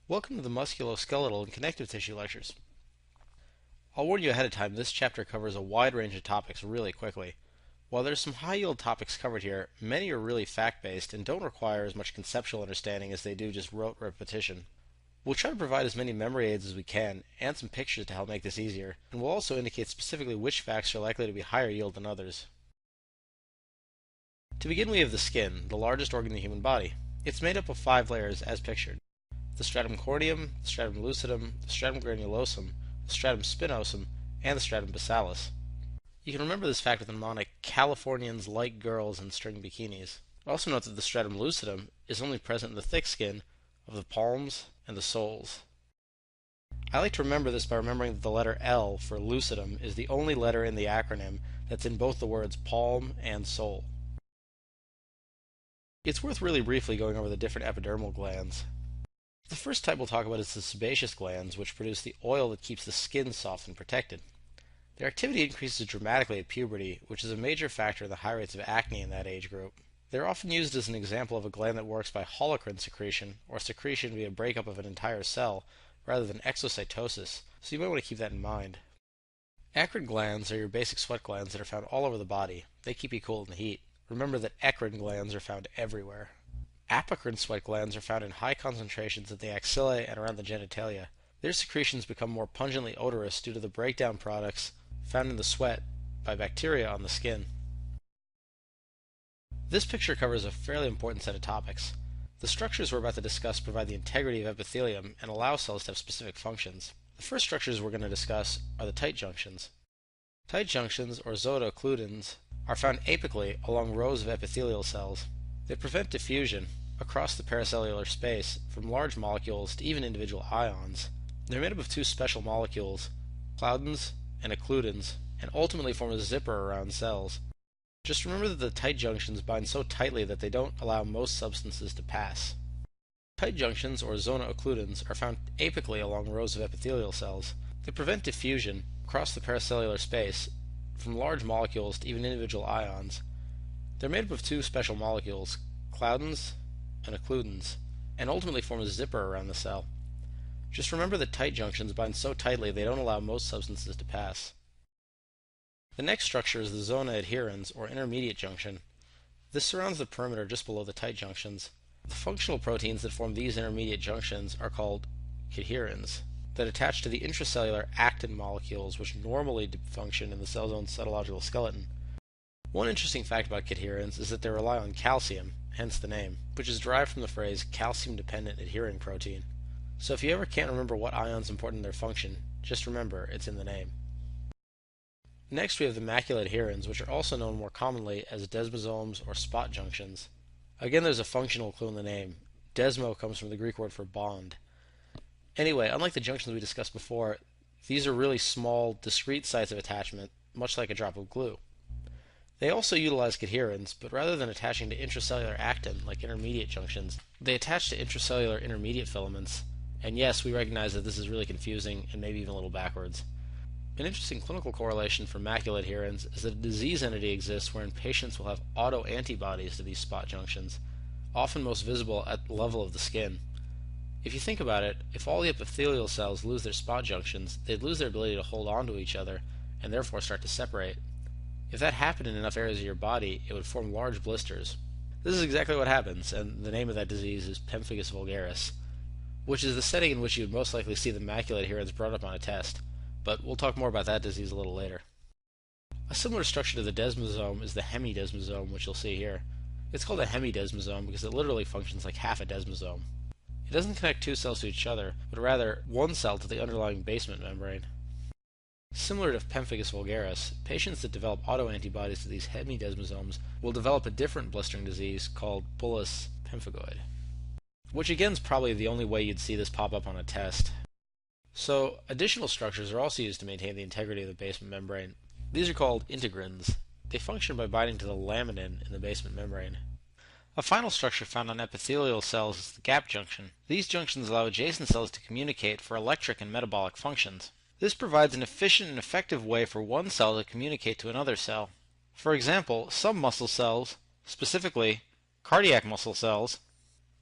Welcome to the musculoskeletal and connective tissue lectures. I'll warn you ahead of time, this chapter covers a wide range of topics really quickly. While there's some high-yield topics covered here, many are really fact-based and don't require as much conceptual understanding as they do just rote repetition. We'll try to provide as many memory aids as we can, and some pictures to help make this easier, and we'll also indicate specifically which facts are likely to be higher yield than others. To begin, we have the skin, the largest organ in the human body. It's made up of 5 layers as pictured: the stratum corneum, the stratum lucidum, the stratum granulosum, the stratum spinosum, and the stratum basalis. You can remember this fact with the mnemonic "Californians like girls in string bikinis." Also note that the stratum lucidum is only present in the thick skin of the palms and the soles. I like to remember this by remembering that the letter L for lucidum is the only letter in the acronym that's in both the words palm and sole. It's worth really briefly going over the different epidermal glands. The first type we'll talk about is the sebaceous glands, which produce the oil that keeps the skin soft and protected. Their activity increases dramatically at puberty, which is a major factor in the high rates of acne in that age group. They're often used as an example of a gland that works by holocrine secretion, or secretion via breakup of an entire cell, rather than exocytosis, so you might want to keep that in mind. Acrid glands are your basic sweat glands that are found all over the body. They keep you cool in the heat. Remember that eccrine glands are found everywhere. Apocrine sweat glands are found in high concentrations at the axillae and around the genitalia. Their secretions become more pungently odorous due to the breakdown products found in the sweat by bacteria on the skin. This picture covers a fairly important set of topics. The structures we're about to discuss provide the integrity of epithelium and allow cells to have specific functions. The first structures we're going to discuss are the tight junctions. Tight junctions, or zona occludens, are found apically along rows of epithelial cells. They prevent diffusion across the paracellular space from large molecules to even individual ions. They're made up of 2 special molecules, claudins and occludens, and ultimately form a zipper around cells. Just remember that the tight junctions bind so tightly that they don't allow most substances to pass. Tight junctions, or zona occludens, are found apically along rows of epithelial cells. They prevent diffusion across the paracellular space from large molecules to even individual ions. They're made up of 2 special molecules, claudins and occludens, and ultimately form a zipper around the cell. Just remember that tight junctions bind so tightly they don't allow most substances to pass. The next structure is the zona adherens, or intermediate junction. This surrounds the perimeter just below the tight junctions. The functional proteins that form these intermediate junctions are called cadherins, that attach to the intracellular actin molecules which normally function in the cell's own cytological skeleton. One interesting fact about cadherins is that they rely on calcium, hence the name, which is derived from the phrase calcium-dependent adhering protein. So if you ever can't remember what ion is important in their function, just remember it's in the name. Next we have the macula adherens, which are also known more commonly as desmosomes or spot junctions. Again, there's a functional clue in the name. Desmo comes from the Greek word for bond. Anyway, unlike the junctions we discussed before, these are really small, discrete sites of attachment, much like a drop of glue. They also utilize cadherins, but rather than attaching to intracellular actin like intermediate junctions, they attach to intracellular intermediate filaments. And yes, we recognize that this is really confusing and maybe even a little backwards. An interesting clinical correlation for macula adherens is that a disease entity exists wherein patients will have autoantibodies to these spot junctions, often most visible at the level of the skin. If you think about it, if all the epithelial cells lose their spot junctions, they'd lose their ability to hold on to each other and therefore start to separate. If that happened in enough areas of your body, it would form large blisters. This is exactly what happens, and the name of that disease is pemphigus vulgaris, which is the setting in which you would most likely see the macula adherens brought up on a test. But we'll talk more about that disease a little later. A similar structure to the desmosome is the hemidesmosome, which you'll see here. It's called a hemidesmosome because it literally functions like half a desmosome. It doesn't connect 2 cells to each other, but rather one cell to the underlying basement membrane. Similar to pemphigus vulgaris, patients that develop autoantibodies to these hemidesmosomes will develop a different blistering disease called bullous pemphigoid, which again is probably the only way you'd see this pop up on a test. So, additional structures are also used to maintain the integrity of the basement membrane. These are called integrins. They function by binding to the laminin in the basement membrane. A final structure found on epithelial cells is the gap junction. These junctions allow adjacent cells to communicate for electric and metabolic functions. This provides an efficient and effective way for one cell to communicate to another cell. For example, some muscle cells, specifically cardiac muscle cells,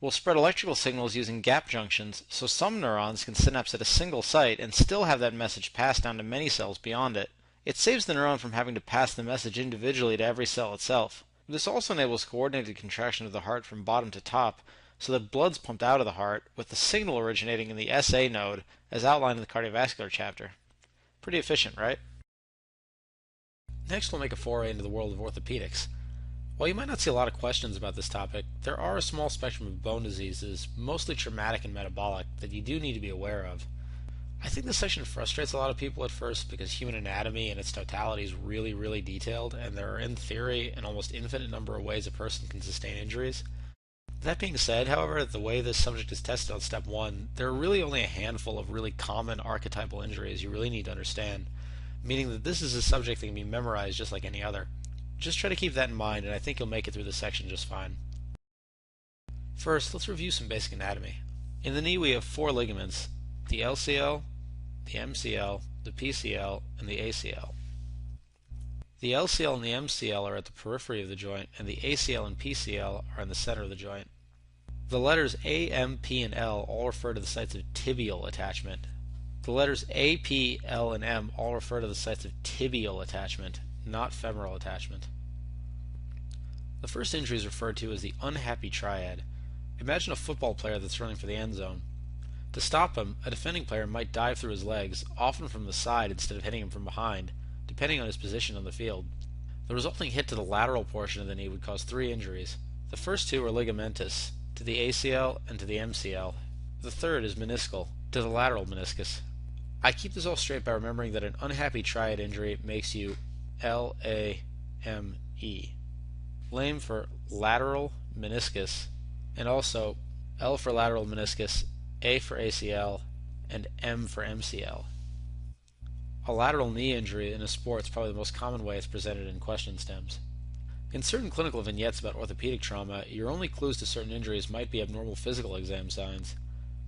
We'll spread electrical signals using gap junctions, so some neurons can synapse at a single site and still have that message passed down to many cells beyond it. It saves the neuron from having to pass the message individually to every cell itself. This also enables coordinated contraction of the heart from bottom to top, so that blood's pumped out of the heart, with the signal originating in the SA node, as outlined in the cardiovascular chapter. Pretty efficient, right? Next, we'll make a foray into the world of orthopedics. While you might not see a lot of questions about this topic, there are a small spectrum of bone diseases, mostly traumatic and metabolic, that you do need to be aware of. I think this section frustrates a lot of people at first because human anatomy in its totality is really, really detailed, and there are, in theory, an almost infinite number of ways a person can sustain injuries. That being said, however, the way this subject is tested on step 1, there are really only a handful of really common archetypal injuries you really need to understand, meaning that this is a subject that can be memorized just like any other. Just try to keep that in mind, and I think you'll make it through this section just fine. First, let's review some basic anatomy. In the knee we have 4 ligaments: the LCL, the MCL, the PCL, and the ACL. The LCL and the MCL are at the periphery of the joint, and the ACL and PCL are in the center of the joint. The letters A, M, P, and L all refer to the sites of tibial attachment. The letters A, P, L, and M all refer to the sites of tibial attachment, not femoral attachment. The first injury is referred to as the unhappy triad. Imagine a football player that's running for the end zone. To stop him, a defending player might dive through his legs, often from the side instead of hitting him from behind, depending on his position on the field. The resulting hit to the lateral portion of the knee would cause 3 injuries. The first 2 are ligamentous, to the ACL and to the MCL. The third is meniscal, to the lateral meniscus. I keep this all straight by remembering that an unhappy triad injury makes you LAME. Lame for lateral meniscus, and also L for lateral meniscus, A for ACL, and M for MCL. A lateral knee injury in a sport is probably the most common way it's presented in question stems. In certain clinical vignettes about orthopedic trauma, your only clues to certain injuries might be abnormal physical exam signs.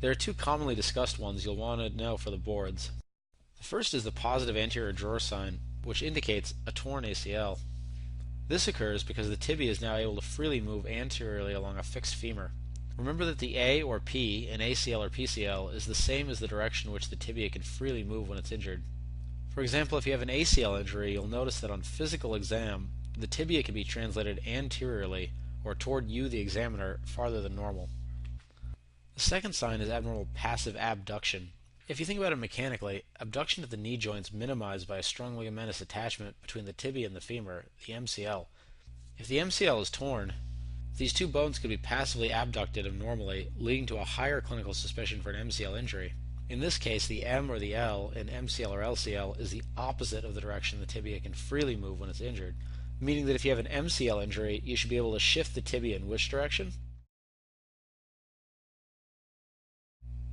There are 2 commonly discussed ones you'll want to know for the boards. The first is the positive anterior drawer sign, which indicates a torn ACL. This occurs because the tibia is now able to freely move anteriorly along a fixed femur. Remember that the A or P in ACL or PCL is the same as the direction in which the tibia can freely move when it's injured. For example, if you have an ACL injury, you'll notice that on physical exam, the tibia can be translated anteriorly, or toward you, the examiner, farther than normal. The second sign is abnormal passive abduction. If you think about it mechanically, abduction at the knee joint is minimized by a strong ligamentous attachment between the tibia and the femur, the MCL. If the MCL is torn, these 2 bones could be passively abducted abnormally, leading to a higher clinical suspicion for an MCL injury. In this case, the M or the L in MCL or LCL is the opposite of the direction the tibia can freely move when it's injured, meaning that if you have an MCL injury, you should be able to shift the tibia in which direction?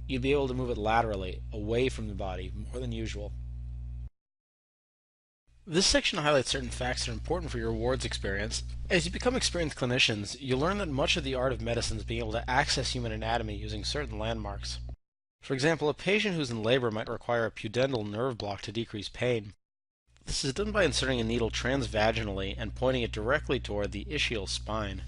You'd be able to move it laterally, away from the body, more than usual. This section highlights certain facts that are important for your wards experience. As you become experienced clinicians, you'll learn that much of the art of medicine is being able to access human anatomy using certain landmarks. For example, a patient who's in labor might require a pudendal nerve block to decrease pain. This is done by inserting a needle transvaginally and pointing it directly toward the ischial spine,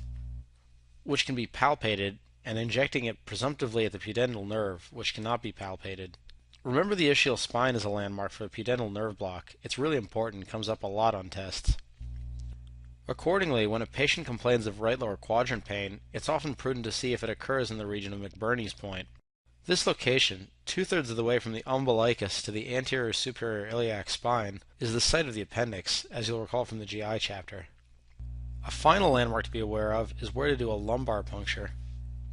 which can be palpated, and injecting it presumptively at the pudendal nerve, which cannot be palpated. Remember, the ischial spine is a landmark for a pudendal nerve block. It's really important, comes up a lot on tests. Accordingly, when a patient complains of right lower quadrant pain, it's often prudent to see if it occurs in the region of McBurney's point. This location, 2/3 of the way from the umbilicus to the anterior superior iliac spine, is the site of the appendix, as you'll recall from the GI chapter. A final landmark to be aware of is where to do a lumbar puncture.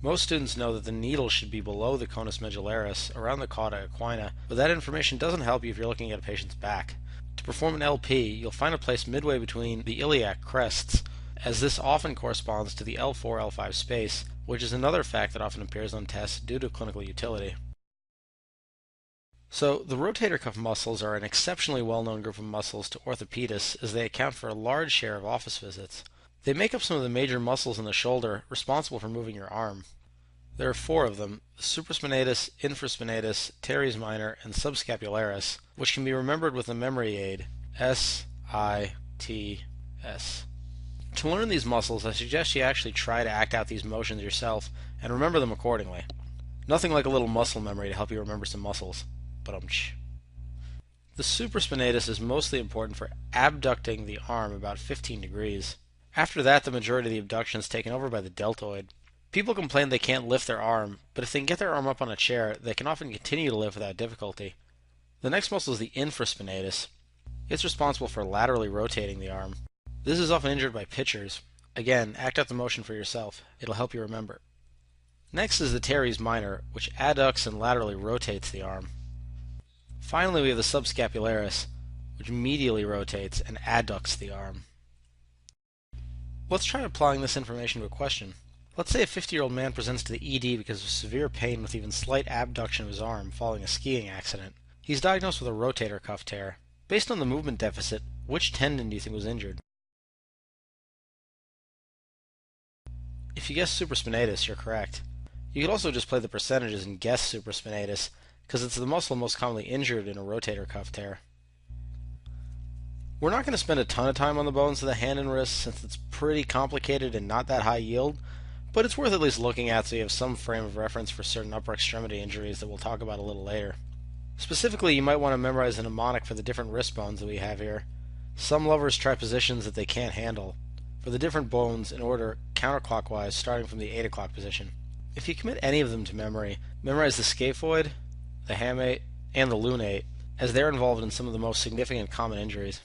Most students know that the needle should be below the conus medullaris, around the cauda equina, but that information doesn't help you if you're looking at a patient's back. To perform an LP, you'll find a place midway between the iliac crests, as this often corresponds to the L4-L5 space, which is another fact that often appears on tests due to clinical utility. So, the rotator cuff muscles are an exceptionally well-known group of muscles to orthopedists, as they account for a large share of office visits. They make up some of the major muscles in the shoulder responsible for moving your arm. There are 4 of them: supraspinatus, infraspinatus, teres minor, and subscapularis, which can be remembered with a memory aid, SITS. To learn these muscles, I suggest you actually try to act out these motions yourself and remember them accordingly. Nothing like a little muscle memory to help you remember some muscles. Ba-dum-tsh. The supraspinatus is mostly important for abducting the arm about 15 degrees. After that, the majority of the abduction is taken over by the deltoid. People complain they can't lift their arm, but if they can get their arm up on a chair, they can often continue to lift without difficulty. The next muscle is the infraspinatus. It's responsible for laterally rotating the arm. This is often injured by pitchers. Again, act out the motion for yourself. It'll help you remember. Next is the teres minor, which adducts and laterally rotates the arm. Finally, we have the subscapularis, which medially rotates and adducts the arm. Let's try applying this information to a question. Let's say a 50-year-old man presents to the ED because of severe pain with even slight abduction of his arm following a skiing accident. He's diagnosed with a rotator cuff tear. Based on the movement deficit, which tendon do you think was injured? If you guess supraspinatus, you're correct. You could also just play the percentages and guess supraspinatus, because it's the muscle most commonly injured in a rotator cuff tear. We're not going to spend a ton of time on the bones of the hand and wrist since it's pretty complicated and not that high yield, but it's worth at least looking at so you have some frame of reference for certain upper extremity injuries that we'll talk about a little later. Specifically, you might want to memorize a mnemonic for the different wrist bones that we have here. Some lovers try positions that they can't handle. For the different bones in order counterclockwise starting from the 8 o'clock position. If you commit any of them to memory, memorize the scaphoid, the hamate, and the lunate, as they're involved in some of the most significant common injuries.